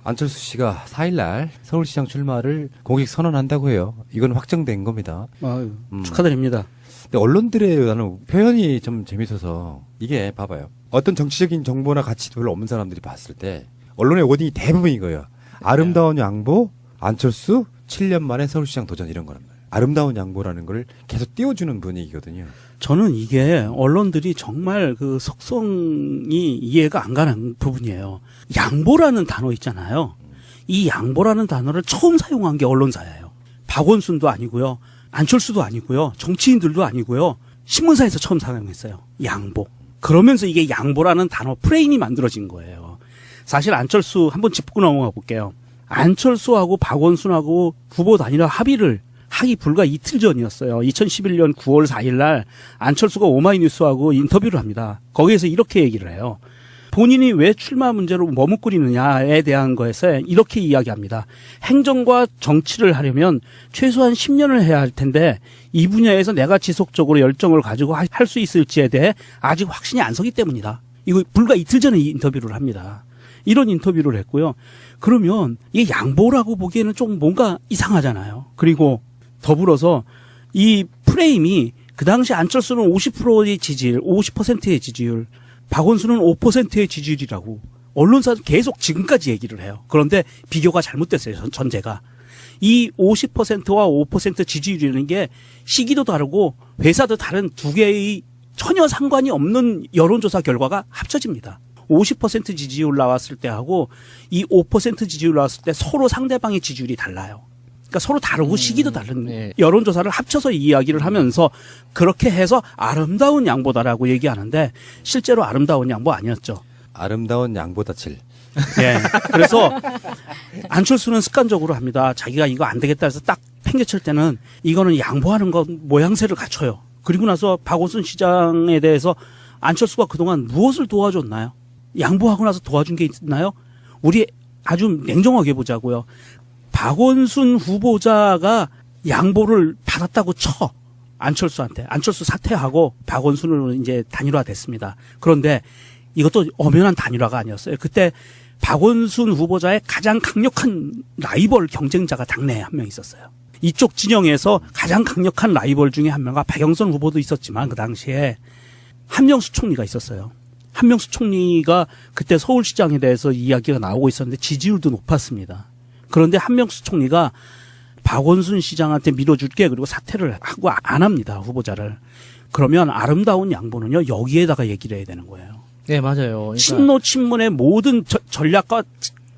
안철수 씨가 4일날 서울시장 출마를 공식 선언한다고 해요. 이건 확정된 겁니다. 축하드립니다. 근데 언론들의 나는 표현이 좀 재밌어서 이게 봐봐요. 어떤 정치적인 정보나 가치도 별로 없는 사람들이 봤을 때 언론의 워딩이 대부분 이거예요. 아름다운 양보, 안철수 7년 만에 서울시장 도전 이런 거란 말이에요. 아름다운 양보라는 걸 계속 띄워주는 분위기거든요. 저는 이게 언론들이 정말 그 속성이 이해가 안 가는 부분이에요. 양보라는 단어 있잖아요. 이 양보라는 단어를 처음 사용한 게 언론사예요. 박원순도 아니고요. 안철수도 아니고요. 정치인들도 아니고요. 신문사에서 처음 사용했어요. 양보. 그러면서 이게 양보라는 단어 프레임이 만들어진 거예요. 사실 안철수 한번 짚고 넘어가 볼게요. 안철수하고 박원순하고 후보 단일화 합의를 하기 불과 이틀 전이었어요. 2011년 9월 4일 날 안철수가 오마이뉴스하고 인터뷰를 합니다. 거기에서 이렇게 얘기를 해요. 본인이 왜 출마 문제로 머뭇거리느냐에 대한 것에서 이렇게 이야기합니다. 행정과 정치를 하려면 최소한 10년을 해야 할 텐데 이 분야에서 내가 지속적으로 열정을 가지고 할 수 있을지에 대해 아직 확신이 안 서기 때문이다. 이거 불과 이틀 전에 이 인터뷰를 합니다. 이런 인터뷰를 했고요. 그러면 이게 양보라고 보기에는 좀 뭔가 이상하잖아요. 그리고 더불어서 이 프레임이 그 당시 안철수는 50%의 지지율, 50%의 지지율, 박원순은 5%의 지지율이라고 언론사는 계속 지금까지 얘기를 해요. 그런데 비교가 잘못됐어요. 전제가. 이 50%와 5% 지지율이라는 게 시기도 다르고 회사도 다른 두 개의 전혀 상관이 없는 여론조사 결과가 합쳐집니다. 50% 지지율 나왔을 때하고 이 5% 지지율 나왔을 때 서로 상대방의 지지율이 달라요. 그러니까 서로 다르고 시기도 다른 네. 여론조사를 합쳐서 이야기를 하면서 그렇게 해서 아름다운 양보다라고 얘기하는데 실제로 아름다운 양보 아니었죠. 아름다운 양보다 7. 예. 그래서 안철수는 습관적으로 합니다. 자기가 이거 안 되겠다 해서 딱 팽개칠 때는 이거는 양보하는 것 모양새를 갖춰요. 그리고 나서 박원순 시장에 대해서 안철수가 그동안 무엇을 도와줬나요? 양보하고 나서 도와준 게 있나요? 우리 아주 냉정하게 보자고요. 박원순 후보자가 양보를 받았다고 쳐. 안철수한테. 안철수 사퇴하고 박원순으로 이제 단일화됐습니다. 그런데 이것도 엄연한 단일화가 아니었어요. 그때 박원순 후보자의 가장 강력한 라이벌 경쟁자가 당내에 한 명 있었어요. 이쪽 진영에서 가장 강력한 라이벌 중에 한 명과 박영선 후보도 있었지만 그 당시에 한명수 총리가 있었어요. 한명수 총리가 그때 서울시장에 대해서 이야기가 나오고 있었는데 지지율도 높았습니다. 그런데 한명수 총리가 박원순 시장한테 밀어줄게 그리고 사퇴를 하고 안 합니다. 후보자를. 그러면 아름다운 양보는요. 여기에다가 얘기를 해야 되는 거예요. 네, 맞아요. 그러니까 친노 친문의 모든 전략과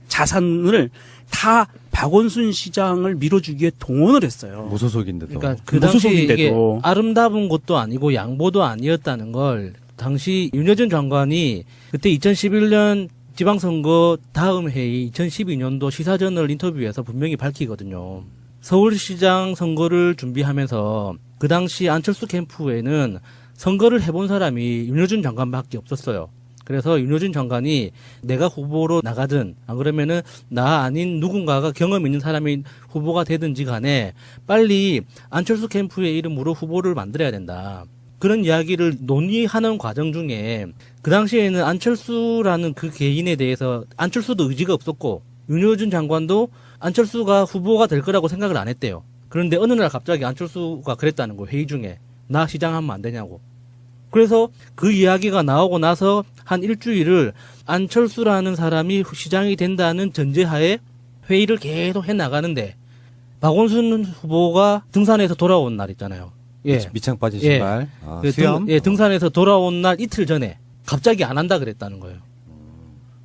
자산을 다 박원순 시장을 밀어주기에 동원을 했어요. 무소속인데도. 그러니까 그 당시 이게 무소속인데도. 아름다운 것도 아니고 양보도 아니었다는 걸 당시 윤여준 장관이 그때 2011년 지방선거 다음 해인 2012년도 시사저널 인터뷰에서 분명히 밝히거든요. 서울시장 선거를 준비하면서 그 당시 안철수 캠프에는 선거를 해본 사람이 윤여준 장관밖에 없었어요. 그래서 윤여준 장관이 내가 후보로 나가든 안 그러면은 나 아닌 누군가가 경험 있는 사람이 후보가 되든지 간에 빨리 안철수 캠프의 이름으로 후보를 만들어야 된다. 그런 이야기를 논의하는 과정 중에 그 당시에는 안철수라는 그 개인에 대해서 안철수도 의지가 없었고 윤여준 장관도 안철수가 후보가 될 거라고 생각을 안 했대요. 그런데 어느 날 갑자기 안철수가 그랬다는 거예요. 회의 중에. 나 시장하면 안 되냐고. 그래서 그 이야기가 나오고 나서 한 일주일을 안철수라는 사람이 시장이 된다는 전제하에 회의를 계속 해나가는데 박원순 후보가 등산에서 돌아온 날 있잖아요. 예. 밑창 빠진 신발. 그 수염. 등산에서 돌아온 날 이틀 전에 갑자기 안 한다 그랬다는 거예요.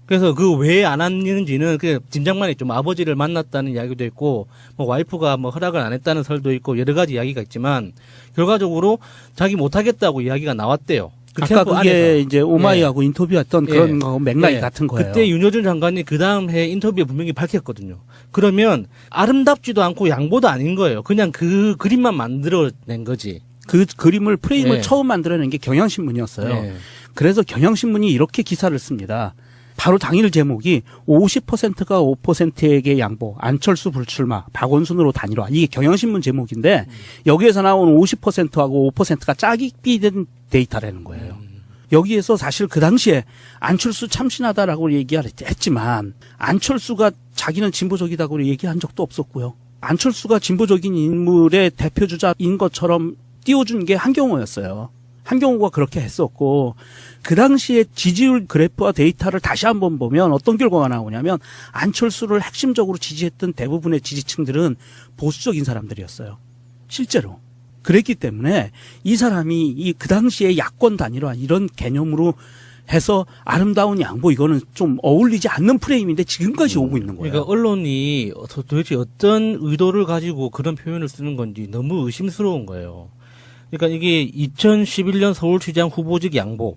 그래서 그 왜 안 했는지는 그 짐작만 있죠. 아버지를 만났다는 이야기도 있고, 뭐 와이프가 뭐 허락을 안 했다는 설도 있고 여러 가지 이야기가 있지만 결과적으로 자기 못하겠다고 이야기가 나왔대요. 그 아까 캠프 그게 안에서. 이제 오마이하고 인터뷰했던 그런 거 맥락이 같은 거예요. 그때 윤여준 장관이 그 다음 해 인터뷰에 분명히 밝혔거든요. 그러면 아름답지도 않고 양보도 아닌 거예요. 그냥 그 그림만 만들어낸 거지. 그 그림을 프레임을 예. 처음 만들어낸 게 경향신문이었어요. 예. 그래서 경향신문이 이렇게 기사를 씁니다. 바로 당일 제목이 50%가 5%에게 양보, 안철수 불출마, 박원순으로 단일화. 이게 경향신문 제목인데 여기에서 나온 50%하고 5%가 짝이 된 데이터라는 거예요. 여기에서 사실 그 당시에 안철수 참신하다라고 얘기했지만 안철수가 자기는 진보적이다고 얘기한 적도 없었고요. 안철수가 진보적인 인물의 대표주자인 것처럼 띄워준 게 한경호였어요. 한경호가 그렇게 했었고 그 당시에 지지율 그래프와 데이터를 다시 한번 보면 어떤 결과가 나오냐면 안철수를 핵심적으로 지지했던 대부분의 지지층들은 보수적인 사람들이었어요. 실제로. 그랬기 때문에 이 사람이 그 당시에 야권 단일화 이런 개념으로 해서 아름다운 양보 이거는 좀 어울리지 않는 프레임인데 지금까지 오고 있는 거예요. 그러니까 언론이 도대체 어떤 의도를 가지고 그런 표현을 쓰는 건지 너무 의심스러운 거예요. 그러니까 이게 2011년 서울시장 후보직 양보,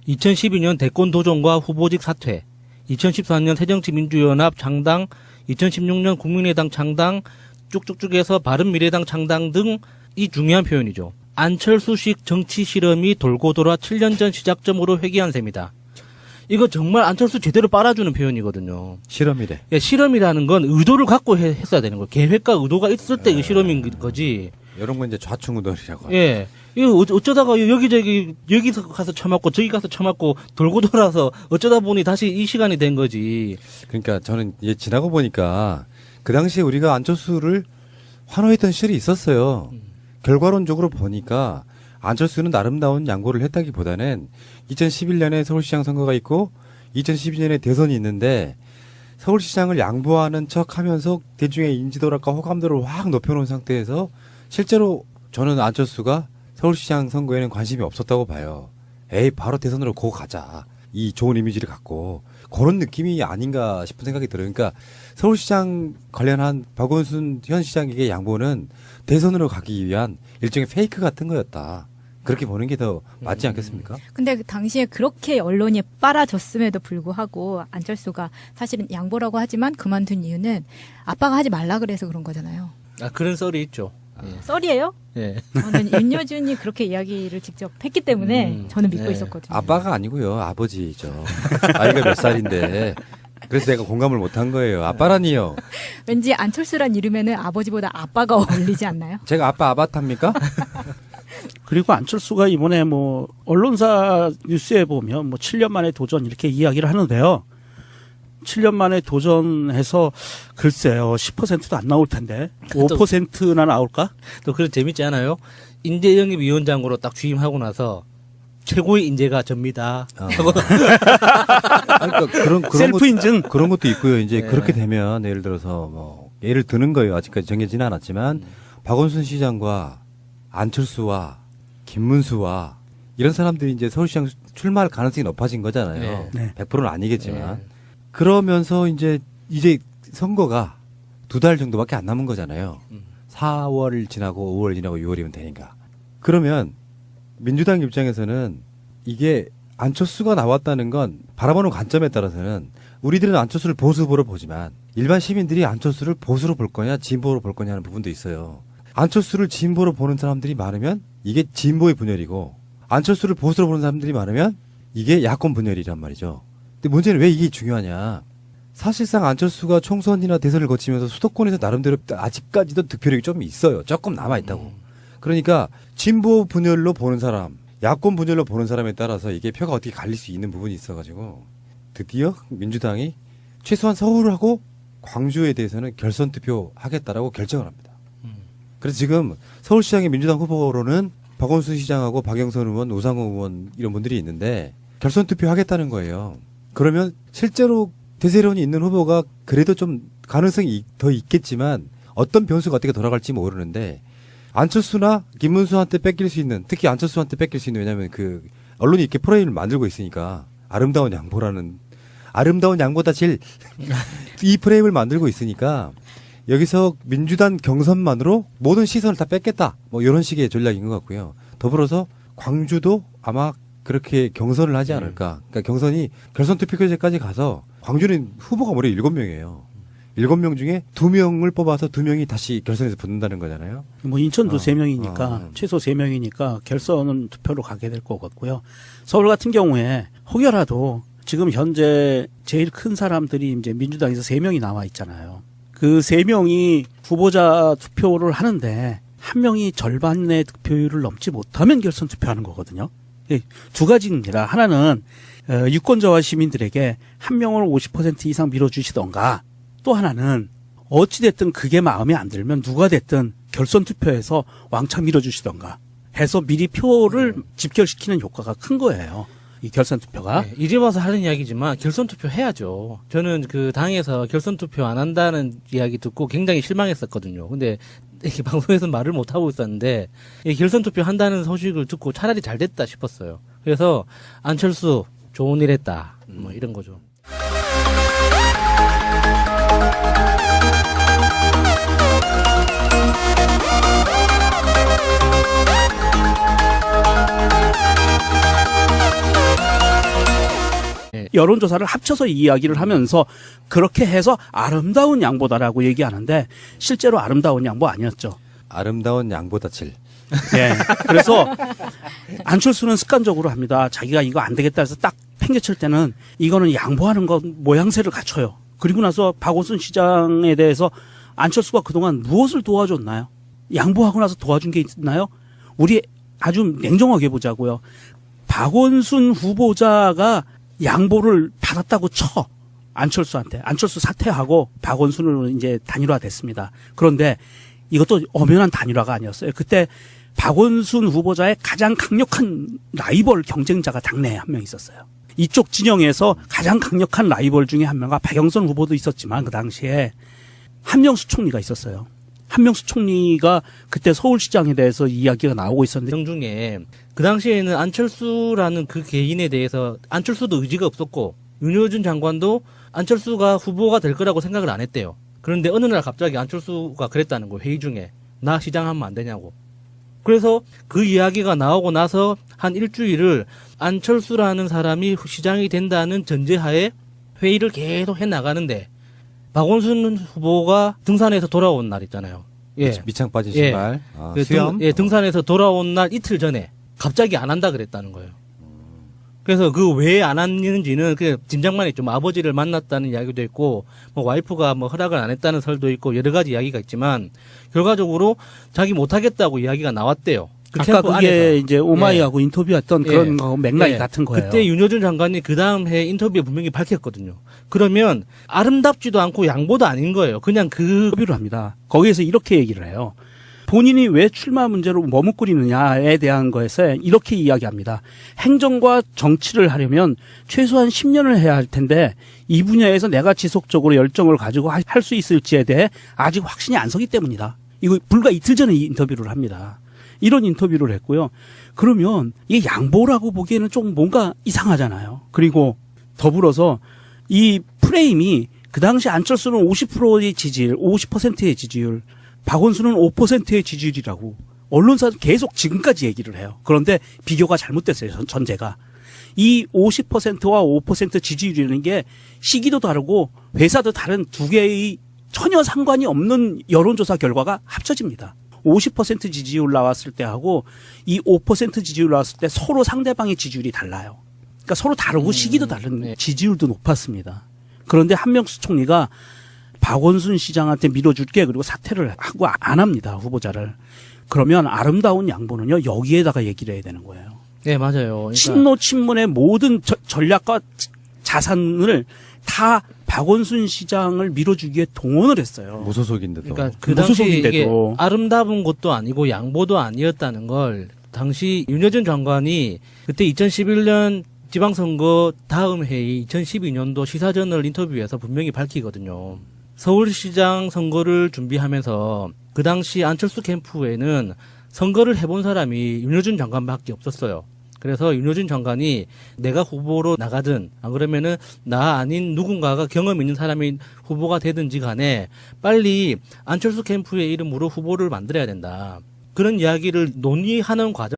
2012년 대권 도전과 후보직 사퇴, 2014년 새정치민주연합 창당, 2016년 국민의당 창당, 쭉쭉쭉 해서 바른미래당 창당 등 이 중요한 표현이죠. 안철수식 정치 실험이 돌고 돌아 7년 전 시작점으로 회귀한 셈이다. 이거 정말 안철수 제대로 빨아주는 표현이거든요. 실험이래. 예, 실험이라는 건 의도를 갖고 했어야 되는 거예요. 계획과 의도가 있을 때 실험인 거지. 이런 건 이제 좌충우돌이라고. 예. 이거 어쩌다가 여기저기, 여기서 가서 쳐맞고, 저기 가서 쳐맞고, 돌고 돌아서 어쩌다 보니 다시 이 시간이 된 거지. 그러니까 저는 이제 지나고 보니까 그 당시에 우리가 안철수를 환호했던 시절이 있었어요. 결과론적으로 보니까 안철수는 아름다운 양보를 했다기보다는 2011년에 서울시장 선거가 있고 2012년에 대선이 있는데 서울시장을 양보하는 척하면서 대중의 인지도랄까 호감도를 확 높여놓은 상태에서 실제로 저는 안철수가 서울시장 선거에는 관심이 없었다고 봐요. 에이 바로 대선으로 고 가자. 이 좋은 이미지를 갖고 그런 느낌이 아닌가 싶은 생각이 들어요. 그러니까 서울시장 관련한 박원순 현 시장에게 양보는 대선으로 가기 위한 일종의 페이크 같은 거였다. 그렇게 보는 게 더 맞지 않겠습니까? 근데 그 당시에 그렇게 언론이 빨아줬음에도 불구하고 안철수가 사실은 양보라고 하지만 그만둔 이유는 아빠가 하지 말라 그래서 그런 거잖아요. 아, 그런 썰이 있죠. 썰이에요? 예. 저는 윤여준이 그렇게 이야기를 직접 했기 때문에 저는 믿고 네. 있었거든요. 아빠가 아니고요. 아버지죠. 아이가 몇 살인데. 그래서 내가 공감을 못한 거예요. 아빠라니요. 왠지 안철수란 이름에는 아버지보다 아빠가 어울리지 않나요? 제가 아빠 아바타입니까? 그리고 안철수가 이번에 뭐 언론사 뉴스에 보면 뭐 7년 만에 도전 이렇게 이야기를 하는데요. 7년 만에 도전해서 글쎄요 10%도 안 나올 텐데 5%나 나올까? 또 그런 재밌지 않아요? 인재영입위원장으로 딱 취임하고 나서 최고의 인재가 접니다. 하고 그러니까 그런 셀프 인증. 그런 것도 있고요. 이제 네. 그렇게 되면 예를 들어서 뭐 예를 드는 거예요. 아직까지 정해지는 않았지만 박원순 시장과 안철수와 김문수와 이런 사람들이 이제 서울시장 출마할 가능성이 높아진 거잖아요. 네. 100%는 아니겠지만 그러면서 이제 선거가 2달 정도밖에 안 남은 거잖아요. 4월 지나고 5월 지나고 6월이면 되니까. 그러면 민주당 입장에서는 이게 안철수가 나왔다는 건 바라보는 관점에 따라서는 우리들은 안철수를 보수 후보로 보지만 일반 시민들이 안철수를 보수로 볼 거냐 진보로 볼 거냐 하는 부분도 있어요. 안철수를 진보로 보는 사람들이 많으면 이게 진보의 분열이고 안철수를 보수로 보는 사람들이 많으면 이게 야권 분열이란 말이죠. 근데 문제는 왜 이게 중요하냐. 사실상 안철수가 총선이나 대선을 거치면서 수도권에서 나름대로 아직까지도 득표력이 좀 있어요. 조금 남아있다고. 그러니까 진보 분열로 보는 사람, 야권 분열로 보는 사람에 따라서 이게 표가 어떻게 갈릴 수 있는 부분이 있어가지고 드디어 민주당이 최소한 서울하고 광주에 대해서는 결선 투표 하겠다라고 결정을 합니다. 그래서 지금 서울시장의 민주당 후보로는 박원순 시장하고 박영선 의원, 우상호 의원 이런 분들이 있는데 결선 투표 하겠다는 거예요. 그러면 실제로 대세론이 있는 후보가 그래도 좀 가능성이 더 있겠지만 어떤 변수가 어떻게 돌아갈지 모르는데 안철수나 김문수한테 뺏길 수 있는, 특히 안철수한테 뺏길 수 있는, 왜냐하면 그 언론이 이렇게 프레임을 만들고 있으니까 아름다운 양보라는 아름다운 양보다 제일 이 프레임을 만들고 있으니까 여기서 민주당 경선만으로 모든 시선을 다 뺏겠다. 뭐 이런 식의 전략인 것 같고요. 더불어서 광주도 아마 그렇게 경선을 하지 않을까. 그러니까 경선이 결선 투표제까지 가서 광주는 후보가 무려 7명이에요. 7명 중에 2명을 뽑아서 2명이 다시 결선에서 붙는다는 거잖아요. 뭐 인천도 3명이니까 최소 3명이니까 결선은 투표로 가게 될 것 같고요. 서울 같은 경우에 혹여라도 지금 현재 제일 큰 사람들이 이제 민주당에서 3명이 나와 있잖아요. 그 3명이 후보자 투표를 하는데 한 명이 절반의 득표율을 넘지 못하면 결선 투표하는 거거든요. 두 가지입니다. 하나는 유권자와 시민들에게 한 명을 50% 이상 밀어주시던가, 또 하나는 어찌됐든 그게 마음에 안 들면 누가 됐든 결선 투표에서 왕창 밀어주시던가 해서 미리 표를 집결시키는 효과가 큰 거예요. 이 결선 투표가. 네, 이제 와서 하는 이야기지만 결선 투표 해야죠. 저는 그 당에서 결선 투표 안 한다는 이야기 듣고 굉장히 실망했었거든요. 근데 이렇게 방송에서 말을 못 하고 있었는데 이 결선 투표 한다는 소식을 듣고 차라리 잘 됐다 싶었어요. 그래서 안철수 좋은 일 했다. 뭐 이런 거죠. 여론조사를 합쳐서 이 이야기를 하면서 그렇게 해서 아름다운 양보다라고 얘기하는데 실제로 아름다운 양보 아니었죠. 아름다운 양보다 질. 예. 그래서 안철수는 습관적으로 합니다. 자기가 이거 안 되겠다 해서 딱 팽개칠 때는 이거는 양보하는 것 모양새를 갖춰요. 그리고 나서 박원순 시장에 대해서 안철수가 그동안 무엇을 도와줬나요? 양보하고 나서 도와준 게 있나요? 우리 아주 냉정하게 보자고요. 박원순 후보자가 양보를 받았다고 쳐. 안철수한테. 안철수 사퇴하고 박원순으로 이제 단일화됐습니다. 그런데 이것도 엄연한 단일화가 아니었어요. 그때 박원순 후보자의 가장 강력한 라이벌 경쟁자가 당내에 한 명 있었어요. 이쪽 진영에서 가장 강력한 라이벌 중에 한 명가 박영선 후보도 있었지만 그 당시에 한명수 총리가 있었어요. 한명수 총리가 그때 서울시장에 대해서 이야기가 나오고 있었는데 정중에 그 당시에는 안철수라는 그 개인에 대해서 안철수도 의지가 없었고 윤여준 장관도 안철수가 후보가 될 거라고 생각을 안 했대요. 그런데 어느 날 갑자기 안철수가 그랬다는 거예요. 회의 중에. 나 시장하면 안 되냐고. 그래서 그 이야기가 나오고 나서 한 일주일을 안철수라는 사람이 시장이 된다는 전제하에 회의를 계속 해나가는데 박원순 후보가 등산에서 돌아온 날 있잖아요. 예. 밑창 빠진 신발. 그 수염. 등산에서 돌아온 날 이틀 전에 갑자기 안 한다 그랬다는 거예요. 그래서 그 왜 안 했는지는 그 짐작만 있죠. 뭐 아버지를 만났다는 이야기도 있고, 뭐 와이프가 뭐 허락을 안 했다는 설도 있고 여러 가지 이야기가 있지만 결과적으로 자기 못하겠다고 이야기가 나왔대요. 그 아까 캠프 그게 안에서. 이제 오마이하고 인터뷰했던 그런 거 맥락이 예. 같은 거예요. 그때 윤여준 장관이 그 다음 해 인터뷰에 분명히 밝혔거든요. 그러면 아름답지도 않고 양보도 아닌 거예요. 그냥 그 인터뷰를 합니다. 거기에서 이렇게 얘기를 해요. 본인이 왜 출마 문제로 머뭇거리느냐에 대한 거에서 이렇게 이야기합니다. 행정과 정치를 하려면 최소한 10년을 해야 할 텐데 이 분야에서 내가 지속적으로 열정을 가지고 할 수 있을지에 대해 아직 확신이 안 서기 때문이다. 이거 불과 이틀 전에 이 인터뷰를 합니다. 이런 인터뷰를 했고요. 그러면 이게 양보라고 보기에는 좀 뭔가 이상하잖아요. 그리고 더불어서 이 프레임이 그 당시 안철수는 50%의 지지율, 50%의 지지율, 박원순은 5%의 지지율이라고 언론사는 계속 지금까지 얘기를 해요. 그런데 비교가 잘못됐어요. 전제가. 이 50%와 5% 지지율이라는 게 시기도 다르고 회사도 다른 두 개의 전혀 상관이 없는 여론조사 결과가 합쳐집니다. 50% 지지율 나왔을 때 하고 이 5% 지지율 나왔을 때 서로 상대방의 지지율이 달라요. 그러니까 서로 다르고 시기도 다른 지지율도 높았습니다. 그런데 한명수 총리가 박원순 시장한테 밀어줄게 그리고 사퇴를 하고 안 합니다. 후보자를. 그러면 아름다운 양보는요. 여기에다가 얘기를 해야 되는 거예요. 네, 맞아요. 그러니까 친노 친문의 모든 전략과 자산을 다 박원순 시장을 밀어주기에 동원을 했어요. 무소속인데도. 그러니까 그 당시 이게 무소속인데도. 아름다운 것도 아니고 양보도 아니었다는 걸 당시 윤여준 장관이 그때 2011년 지방선거 다음 해인 2012년도 시사저널 인터뷰에서 분명히 밝히거든요. 서울시장 선거를 준비하면서 그 당시 안철수 캠프에는 선거를 해본 사람이 윤여준 장관밖에 없었어요. 그래서 윤여준 장관이 내가 후보로 나가든 안 그러면은 나 아닌 누군가가 경험 있는 사람이 후보가 되든지 간에 빨리 안철수 캠프의 이름으로 후보를 만들어야 된다. 그런 이야기를 논의하는 과정.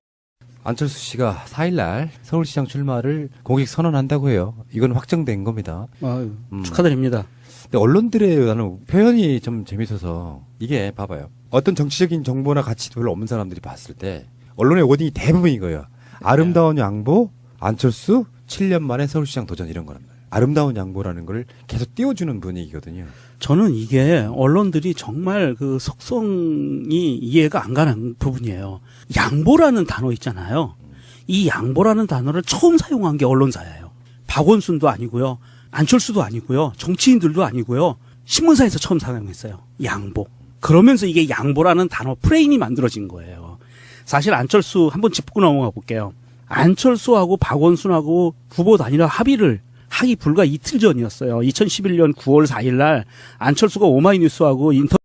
안철수 씨가 4일날 서울시장 출마를 공식 선언한다고 해요. 이건 확정된 겁니다. 아유, 축하드립니다. 근데 언론들의 나는 표현이 좀 재밌어서 이게 봐봐요. 어떤 정치적인 정보나 가치도 별로 없는 사람들이 봤을 때 언론의 워딩이 대부분인 거예요. 아름다운 양보, 안철수 7년 만에 서울시장 도전 이런 거란 말이에요. 아름다운 양보라는 걸 계속 띄워주는 분위기거든요. 저는 이게 언론들이 정말 그 속성이 이해가 안 가는 부분이에요. 양보라는 단어 있잖아요. 이 양보라는 단어를 처음 사용한 게 언론사예요. 박원순도 아니고요. 안철수도 아니고요. 정치인들도 아니고요. 신문사에서 처음 사용했어요. 양보. 그러면서 이게 양보라는 단어 프레임이 만들어진 거예요. 사실 안철수 한번 짚고 넘어가 볼게요. 안철수하고 박원순하고 후보 단일화 합의를 하기 불과 이틀 전이었어요. 2011년 9월 4일 날 안철수가 오마이뉴스하고 인터뷰